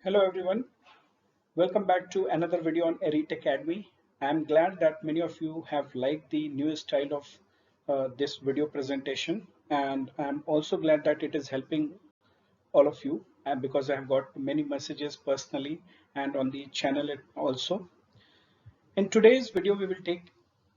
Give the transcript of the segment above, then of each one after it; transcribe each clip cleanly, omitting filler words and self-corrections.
Hello everyone, welcome back to another video on Elite Academy. I'm glad that many of you have liked the new style of this video presentation, and I'm also glad that it is helping all of you because I have got many messages personally and on the channel also. In today's video, we will take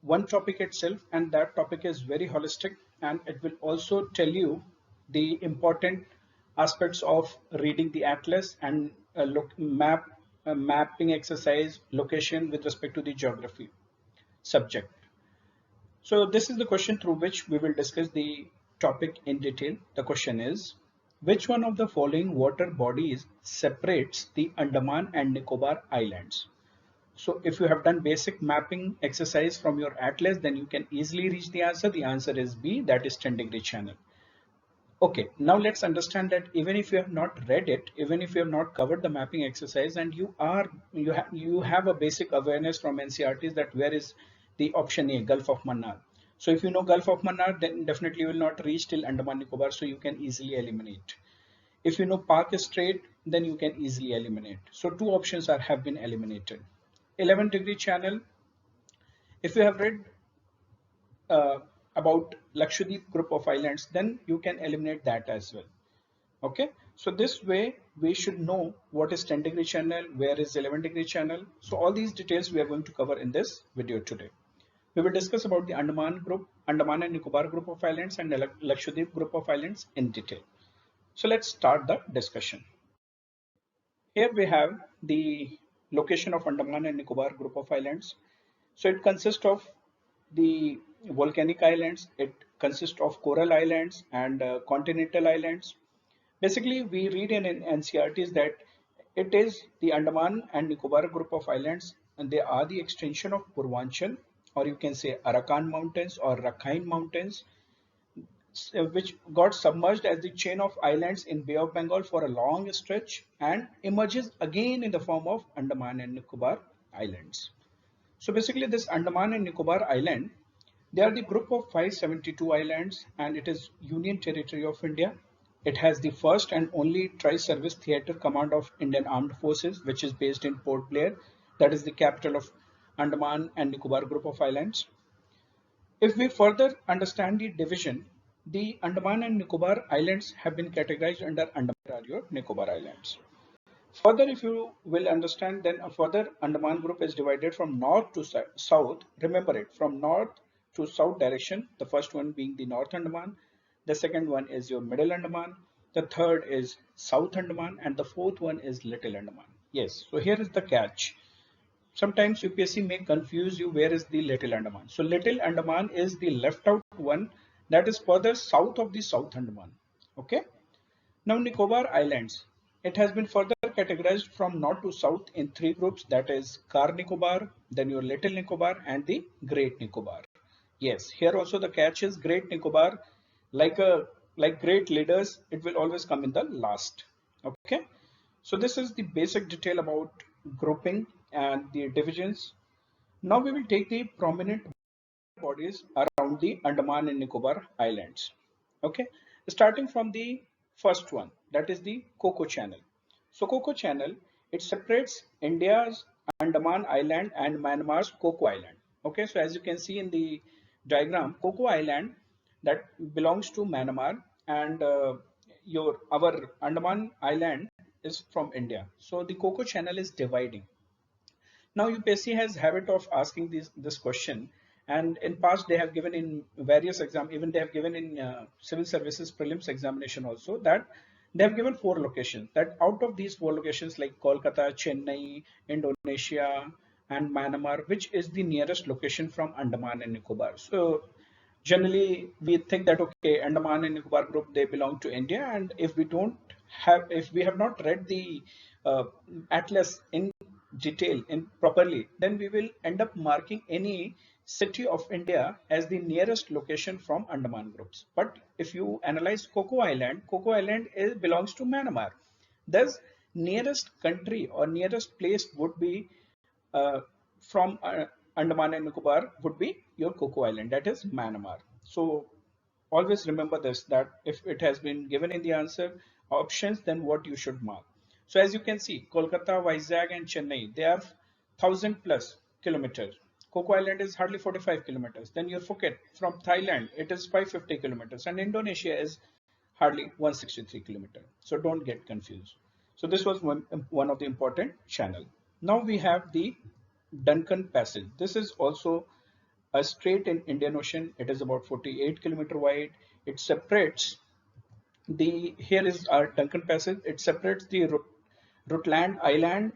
one topic itself, and that topic is very holistic, and it will also tell you the important aspects of reading the atlas and mapping exercise location with respect to the geography subject. So this is the question through which we will discuss the topic in detail. The question is, which one of the following water bodies separates the Andaman and Nicobar Islands? So if you have done basic mapping exercise from your atlas, then you can easily reach the answer. The answer is B, that is 10-degree channel. Okay, now let's understand that even if you have not read it, even if you have not covered the mapping exercise, and you have a basic awareness from NCRTs that where is the option A, Gulf of Mannar. So if you know Gulf of Mannar, then definitely you will not reach till Andaman Nicobar, so you can easily eliminate. If you know Park Strait, then you can easily eliminate. So two options have been eliminated. 11-degree channel. If you have read about Lakshadweep group of islands, then you can eliminate that as well. Okay, so this way we should know what is 10-degree channel, where is 11-degree channel. So all these details we are going to cover in this video today. We will discuss about the Andaman and Nicobar group of islands and the Lakshadweep group of islands in detail. So let's start the discussion. Here we have the location of Andaman and Nicobar group of islands. So it consists of the volcanic islands, it consists of coral islands and continental islands. Basically, we read in NCRTs that it is the Andaman and Nicobar group of islands, and they are the extension of Purvanchal, or you can say Arakan Mountains or Rakhine Mountains, which got submerged as the chain of islands in Bay of Bengal for a long stretch and emerges again in the form of Andaman and Nicobar Islands. So basically this Andaman and Nicobar Island, they are the group of 572 islands and it is Union Territory of India. It has the first and only tri-service theatre command of Indian Armed Forces, which is based in Port Blair, that is the capital of Andaman and Nicobar group of islands. If we further understand the division, the Andaman and Nicobar Islands have been categorized under Andaman or Nicobar Islands. Further, if you will understand, then a further Andaman group is divided from north to south. Remember it, from north to south direction, the first one being the North Andaman, the second one is your Middle Andaman, the third is South Andaman, and the fourth one is Little Andaman. Yes, so here is the catch. Sometimes UPSC may confuse you where is the Little Andaman. So Little Andaman is the left out one that is further south of the South Andaman. Okay. Now Nicobar Islands. It has been further categorized from north to south in three groups, that is Car Nicobar, then your Little Nicobar and the Great Nicobar. Yes, here also the catch is Great Nicobar, like great leaders, it will always come in the last. Okay. So this is the basic detail about grouping and the divisions. Now we will take the prominent bodies around the Andaman and Nicobar Islands. Okay, starting from the first one, that is the Coco Channel. So Coco Channel, it separates India's Andaman Island and Myanmar's Coco Island. Okay, so as you can see in the diagram, Coco Island that belongs to Myanmar and our Andaman Island is from India. So the Coco Channel is dividing. Now UPSC has habit of asking this question, and in past they have given in various exam, even they have given in civil services prelims examination also, that they have given four locations, that out of these four locations like Kolkata, Chennai, Indonesia and Myanmar, which is the nearest location from Andaman and Nicobar. So generally we think that okay, Andaman and Nicobar group, they belong to India, and if we have not read the atlas in detail in properly, then we will end up marking any city of India as the nearest location from Andaman groups. But if you analyze Coco Island belongs to Myanmar. Thus, nearest country or nearest place would be from Andaman and Nicobar would be your Coco Island, that is Myanmar. So always remember this, that if it has been given in the answer options, then what you should mark. So as you can see, Kolkata, Vizag and Chennai, they are 1,000+ kilometers. Coco Island is hardly 45 kilometers. Then your Phuket from Thailand, it is 550 kilometers, and Indonesia is hardly 163 kilometers. So don't get confused. So this was one of the important channel. Now we have the Duncan Passage. This is also a strait in Indian Ocean. It is about 48-kilometer wide. It separates here is our Duncan Passage. It separates the Rutland Island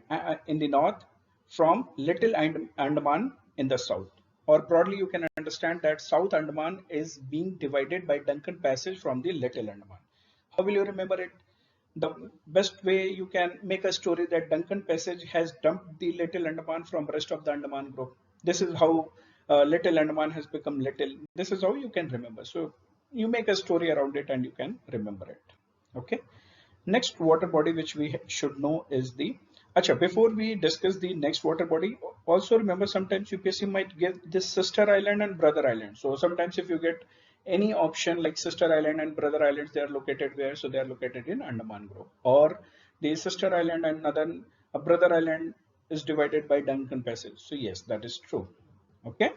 in the north from Little Andaman in the south. Or broadly, you can understand that South Andaman is being divided by Duncan Passage from the Little Andaman. How will you remember it? The best way you can make a story that Duncan Passage has dumped the Little Andaman from rest of the Andaman group. This is how Little Andaman has become little. This is how you can remember. So you make a story around it and you can remember it. Okay. Next water body which we should know is the Acha. Before we discuss the next water body, also remember sometimes UPSC might give this sister island and brother island. So sometimes if you get any option like sister island and brother islands, they are located where? So they are located in Andaman group, or the sister island and another brother island is divided by Duncan Passage. So yes, that is true. Okay.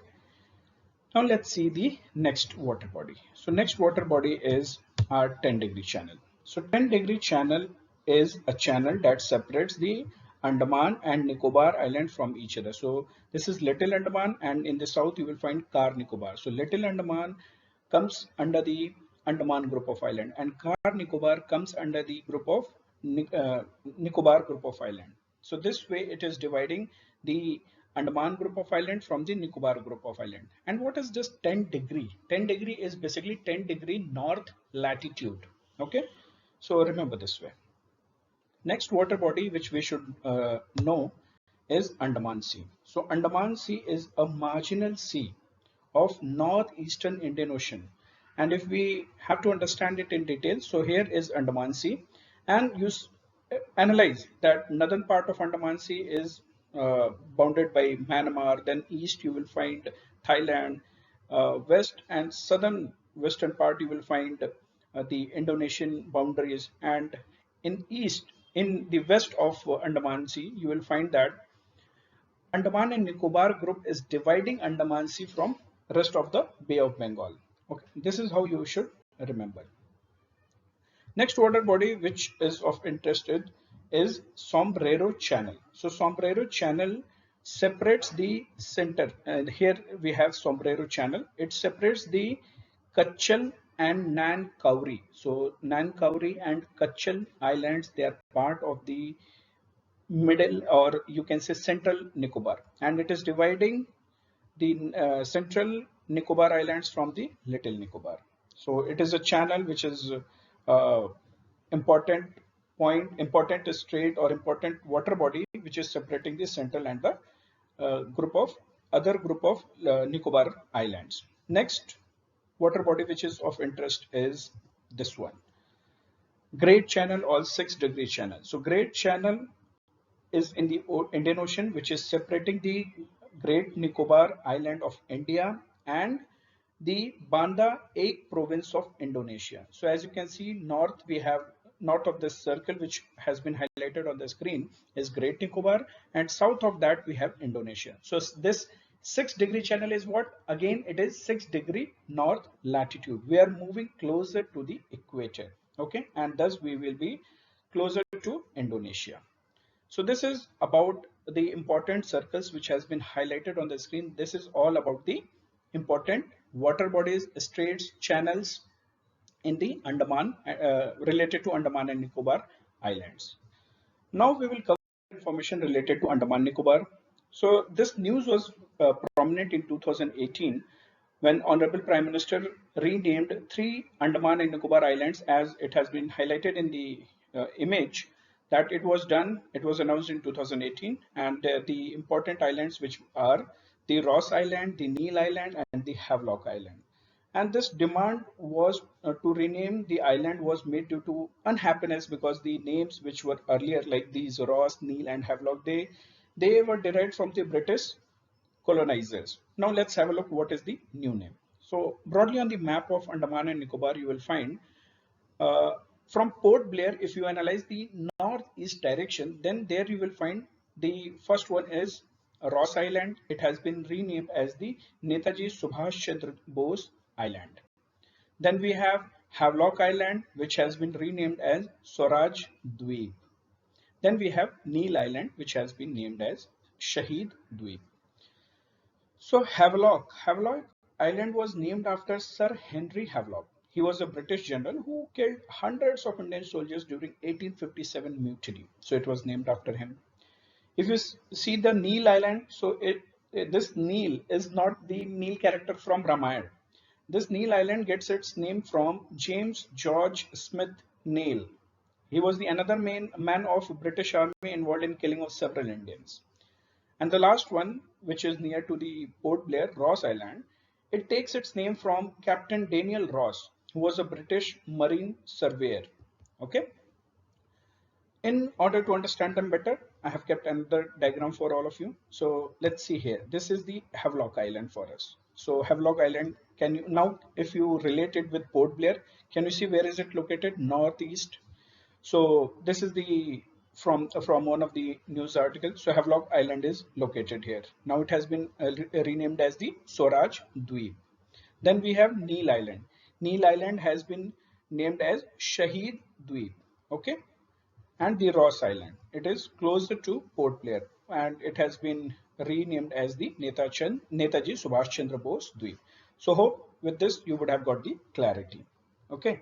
Now let's see the next water body. So next water body is our 10-degree channel. So 10-degree channel is a channel that separates the Andaman and Nicobar Island from each other. So this is Little Andaman, and in the south you will find Car Nicobar. So Little Andaman comes under the Andaman group of island, and Car Nicobar comes under the group of Nicobar group of island. So this way it is dividing the Andaman group of island from the Nicobar group of island. And what is this 10 degree? 10 degree is basically 10 degree north latitude. Okay, so remember this way. Next water body which we should know is Andaman Sea. So Andaman Sea is a marginal sea of northeastern Indian Ocean. And if we have to understand it in detail, so here is Andaman Sea, and you analyze that northern part of Andaman Sea is bounded by Myanmar, then east you will find Thailand, west and southern western part you will find the Indonesian boundaries, and in the west of Andaman Sea you will find that Andaman and Nicobar group is dividing Andaman Sea from rest of the Bay of Bengal. Okay, this is how you should remember. Next water body which is of interest is Sombrero Channel. So Sombrero Channel separates the center, and here we have Sombrero Channel. It separates the Kachal and Nan Kauri. So Nan Kauri and Kachal Islands, they are part of the middle, or you can say central Nicobar, and it is dividing the central Nicobar Islands from the Little Nicobar. So it is a channel which is uh, important important strait or important water body which is separating the central and the other group of Nicobar Islands. Next water body which is of interest is this one, Great Channel or 6-degree channel. So Great Channel is in the Indian Ocean, which is separating the Great Nicobar Island of India and the Banda Aceh province of Indonesia. So as you can see, north of this circle, which has been highlighted on the screen, is Great Nicobar, and south of that we have Indonesia. So this 6-degree channel is what? Again, it is 6-degree north latitude. We are moving closer to the equator. Okay, and thus we will be closer to Indonesia. So this is about the important circles which has been highlighted on the screen. This is all about the important water bodies, straits, channels in the Andaman related to Andaman and Nicobar Islands. Now we will cover information related to Andaman Nicobar. So this news was prominent in 2018 when Honorable Prime Minister renamed 3 Andaman and Nicobar Islands, as it has been highlighted in the image that it was done. It was announced in 2018, and the important islands which are the Ross Island, the Neil Island, and the Havelock Island. And this demand was to rename the island was made due to unhappiness, because the names which were earlier like these Ross, Neil, and Havelock, they were derived from the British colonizers. Now let's have a look what is the new name. So broadly on the map of Andaman and Nicobar you will find From Port Blair, if you analyze the northeast direction, then there you will find the first one is Ross Island. It has been renamed as the Netaji Subhash Chandra Bose Island. Then we have Havelock Island, which has been renamed as Swaraj Dweep. Then we have Neil Island, which has been named as Shahid Dweep. So Havelock Island was named after Sir Henry Havelock. He was a British general who killed hundreds of Indian soldiers during 1857 mutiny. So it was named after him. If you see the Neil Island, so this Neil is not the Neil character from Ramayana. This Neil Island gets its name from James George Smith Neil. He was the another main man of British Army involved in killing of several Indians. And the last one, which is near to the Port Blair, Ross Island, it takes its name from Captain Daniel Ross, who was a British marine surveyor. Okay. In order to understand them better, I have kept another diagram for all of you. So let's see here. This is the Havelock Island for us. So Havelock Island, can you now, if you relate it with Port Blair, can you see where is it located? Northeast. So this is the from one of the news articles. So Havelock Island is located here. Now it has been renamed as the Swaraj Dweep. Then we have Neil Island. Neil Island has been named as Shahid Dweep. Okay, and the Ross Island. It is closer to Port Blair and it has been renamed as the Netaji Subhash Chandra Bose Dweep. So hope with this you would have got the clarity. Okay.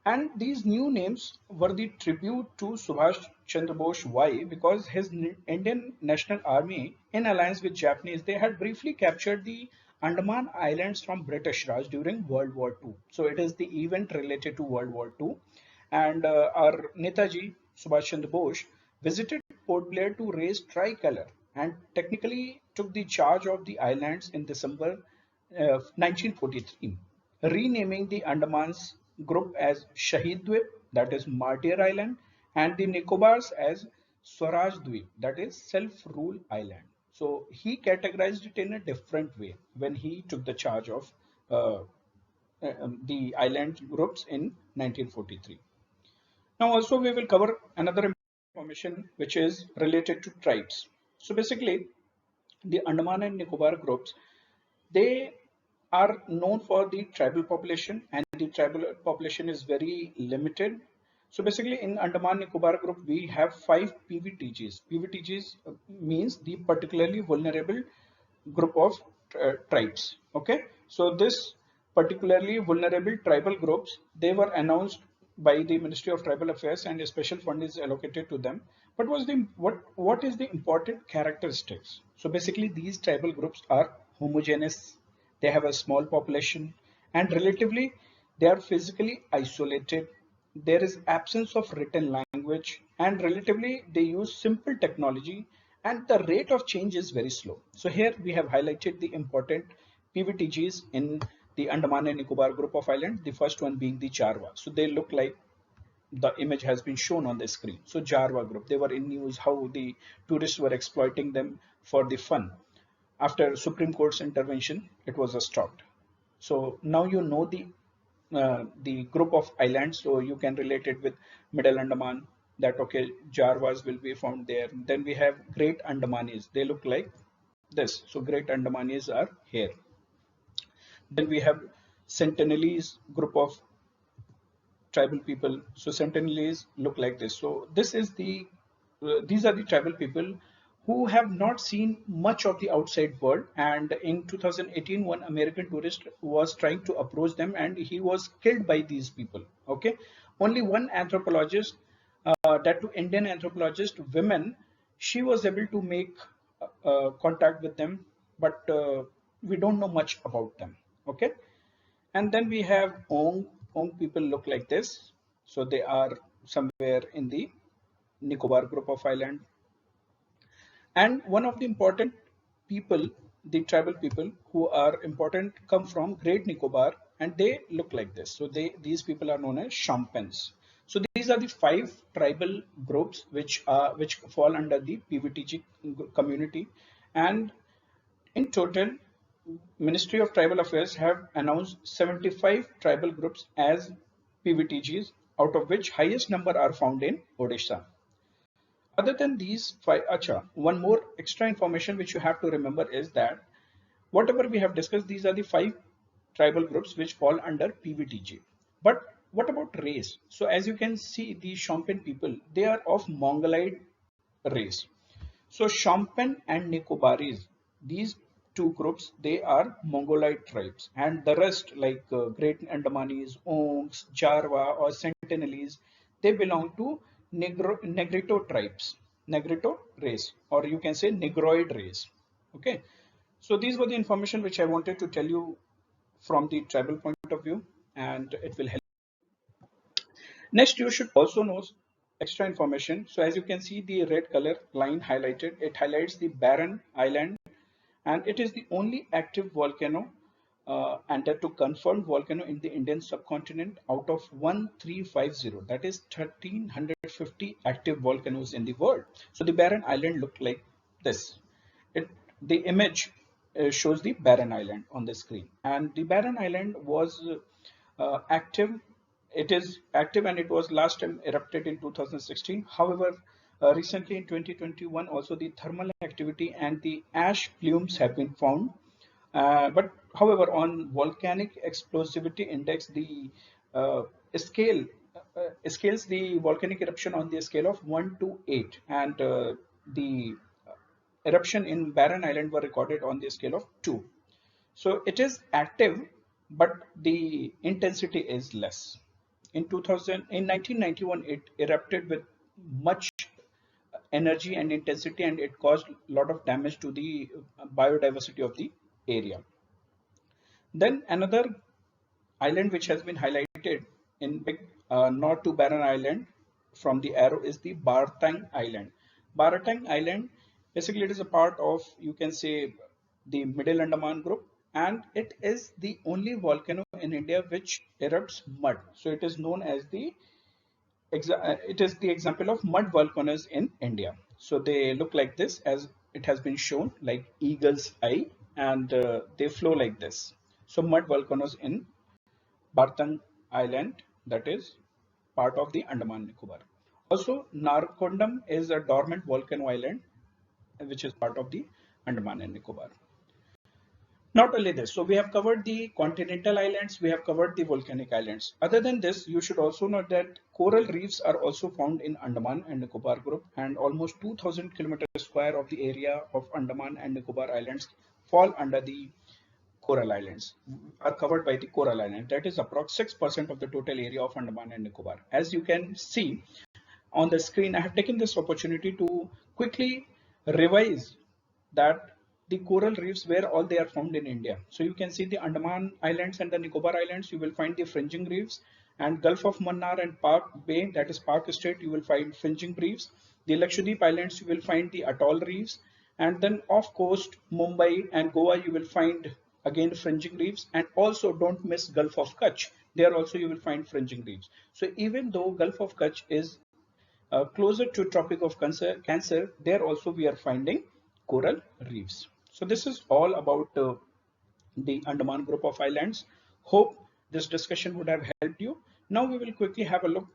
And these new names were the tribute to Subhash Chandra Bose. Why? Because his Indian National Army, in alliance with Japanese, they had briefly captured the Andaman Islands from British Raj during World War II. So it is the event related to World War II. And our Netaji Subhash Chandra Bose visited Port Blair to raise tricolor and technically took the charge of the islands in December 1943, renaming the Andamans group as Shahid Dweep, that is Martyr Island, and the Nicobars as Swaraj Dweep, that is Self-Rule Island. So he categorized it in a different way when he took the charge of the island groups in 1943. Now also we will cover another information which is related to tribes. So basically the Andaman and Nicobar groups, they are known for the tribal population and the tribal population is very limited. So basically in Andaman Nicobar group we have 5 PVTGs. PVTGs means the particularly vulnerable group of tribes. Okay, so this particularly vulnerable tribal groups, they were announced by the Ministry of Tribal Affairs and a special fund is allocated to them. But what is the important characteristics? So basically these tribal groups are homogeneous, they have a small population and relatively they are physically isolated. There is absence of written language and relatively they use simple technology and the rate of change is very slow. So here we have highlighted the important PVTGs in the Andaman and Nicobar group of islands, the first one being the Jarwa. So they look like the image has been shown on the screen. So Jarwa group, they were in news how the tourists were exploiting them for the fun. After Supreme Court's intervention, it was stopped. So now you know the group of islands, so you can relate it with Middle Andaman. That okay, Jarwas will be found there. Then we have Great Andamanis. They look like this. So Great Andamanis are here. Then we have Sentinelese group of tribal people. So Sentinelese look like this. So this is these are the tribal people who have not seen much of the outside world. And in 2018, one American tourist was trying to approach them and he was killed by these people. Okay, only one anthropologist, that to Indian anthropologist, women, she was able to make contact with them, but we don't know much about them. Okay, and then we have Ong people look like this. So they are somewhere in the Nicobar group of island. And one of the important people, the tribal people who are important come from Great Nicobar and they look like this. So these people are known as Champans. So these are the 5 tribal groups which fall under the PVTG community. And in total, Ministry of Tribal Affairs have announced 75 tribal groups as PVTGs out of which highest number are found in Odisha. Other than these five, one more extra information which you have to remember is that whatever we have discussed, these are the five tribal groups which fall under PVTG. But what about race? So as you can see, the Shompen people, they are of Mongolid race. So Shompen and Nicobaris, these two groups, they are Mongolid tribes, and the rest like Great Andamanis, Onks, Jarwa or Sentinelese, they belong to Negrito tribes, Negrito race, or you can say Negroid race. Okay, so these were the information which I wanted to tell you from the tribal point of view, and it will help. Next, you should also know extra information. So as you can see, the red color line highlighted, it highlights the barren island, and it is the only active volcano and that to confirmed volcano in the Indian subcontinent out of 1350, that is 1350 active volcanoes in the world. So the barren island looked like this. The image shows the barren island on the screen, and the barren island was active. It is active and it was last time erupted in 2016. However, recently in 2021 also the thermal activity and the ash plumes have been found. But however, on volcanic explosivity index, the scale scales the volcanic eruption on the scale of 1 to 8, and the eruption in Barren Island were recorded on the scale of 2. So it is active, but the intensity is less. In 1991, it erupted with much energy and intensity, and it caused a lot of damage to the biodiversity of the area. Then another island which has been highlighted in big north to Barren Island from the arrow is the Bartang Island. Bartang Island, basically it is a part of, you can say, the Middle Andaman group, and it is the only volcano in India which erupts mud. So it is known as it is the example of mud volcanoes in India. So they look like this, as it has been shown, like eagle's eye, and they flow like this. So mud volcanoes in Bartang Island, that is part of the Andaman Nicobar. Also, Narcondam is a dormant volcano island, which is part of the Andaman and Nicobar. Not only this, so we have covered the continental islands, we have covered the volcanic islands. Other than this, you should also note that coral reefs are also found in Andaman and Nicobar group, and almost 2000 kilometers square of the area of Andaman and Nicobar islands fall under the coral islands, are covered by the coral island. That is approx 6% of the total area of Andaman and Nicobar. As you can see on the screen, I have taken this opportunity to quickly revise that the coral reefs where all they are found in India. So you can see the Andaman Islands and the Nicobar Islands, you will find the fringing reefs, and Gulf of Mannar and Park Bay, that is Park State, you will find fringing reefs. The Lakshadweep Islands, you will find the atoll reefs, and then off coast Mumbai and Goa, you will find again fringing reefs, and also don't miss Gulf of Kutch. There also you will find fringing reefs. So even though Gulf of Kutch is closer to Tropic of Cancer, there also we are finding coral reefs. So this is all about the Andaman group of islands. Hope this discussion would have helped you. Now we will quickly have a look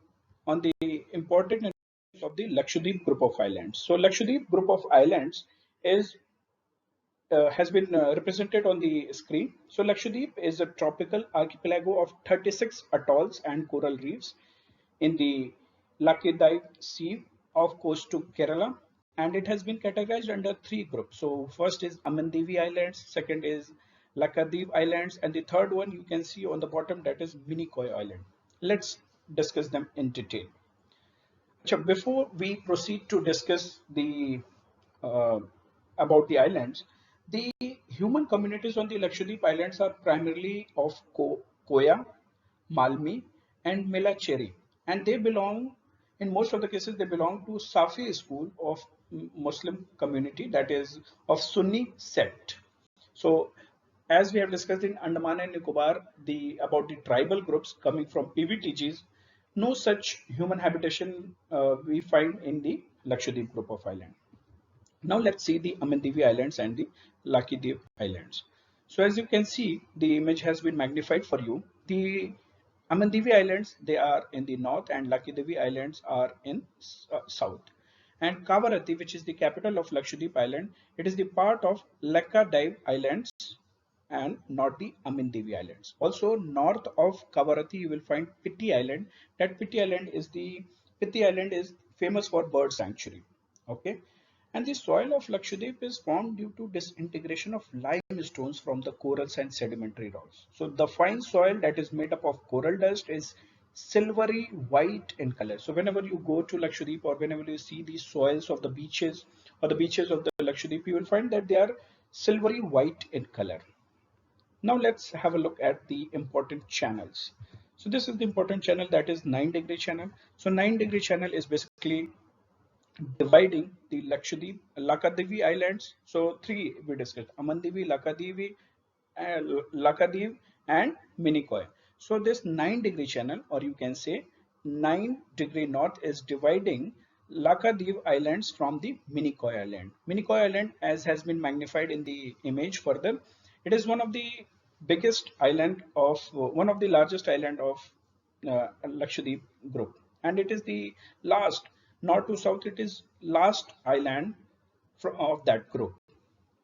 on the important of the Lakshadweep group of islands. So Lakshadweep group of islands is has been represented on the screen. So Lakshadweep is a tropical archipelago of 36 atolls and coral reefs in the Lakshadweep Sea off coast to Kerala, and it has been categorized under three groups. So first is Amandevi Islands, second is Lakshadweep Islands, and the third one you can see on the bottom, that is Minicoy Island. Let's discuss them in detail. So before we proceed to discuss the uh, about the islands, the human communities on the Lakshadweep Islands are primarily of Koya, Malmi, and Melacheri, and they belong, in most of the cases, they belong to Safi school of Muslim community, that is of Sunni sect. So, as we have discussed in Andaman and Nicobar, about the tribal groups coming from PVTGs, no such human habitation we find in the Lakshadweep group of islands. Now let's see the Amandevi Islands and the Lakshadweep Islands. So as you can see, the image has been magnified for you. The Amandivi Islands, they are in the north, and Lakshadweep Islands are in south. And Kavaratti, which is the capital of Lakshadweep Island, it is the part of Lakshadweep Islands and not the Amandivi Islands. Also, north of Kavaratti, you will find Pitti Island. That Pitti Island is famous for bird sanctuary. Okay, and the soil of Lakshadweep is formed due to disintegration of limestones from the corals and sedimentary rocks. So the fine soil that is made up of coral dust is silvery white in color. So whenever you go to Lakshadweep or whenever you see the soils of the beaches or the beaches of the Lakshadweep, you will find that they are silvery white in color. Now let's have a look at the important channels. So this is the important channel, that is 9-degree channel. So 9-degree channel is basically dividing the Lakshadweep Islands. So three we discussed: Amandivi, Lakshadweep, and Minicoy. So this 9-degree channel, or you can say 9-degree north, is dividing Lakshadweep Islands from the Minicoy Island. Minicoy Island, as has been magnified in the image further, it is one of the biggest island of one of the largest island of Lakshadweep group, and it is the last, north to south, it is last island of that group.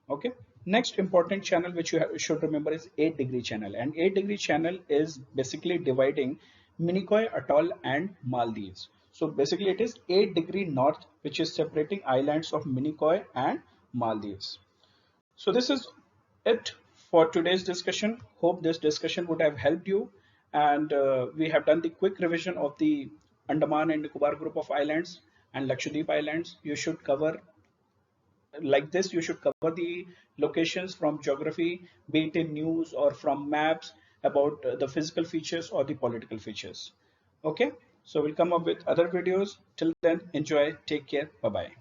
Okay, next important channel which you should remember is 8-degree channel, and 8-degree channel is basically dividing Minicoy Atoll and Maldives. So basically it is 8-degree north which is separating islands of Minicoy and Maldives. So this is it for today's discussion. Hope this discussion would have helped you, and we have done the quick revision of the Andaman and Nicobar group of islands and Lakshadweep Islands. You should cover like this. You should cover the locations from geography, be it in news or from maps, about the physical features or the political features. Okay, so we'll come up with other videos. Till then, enjoy, take care, bye bye.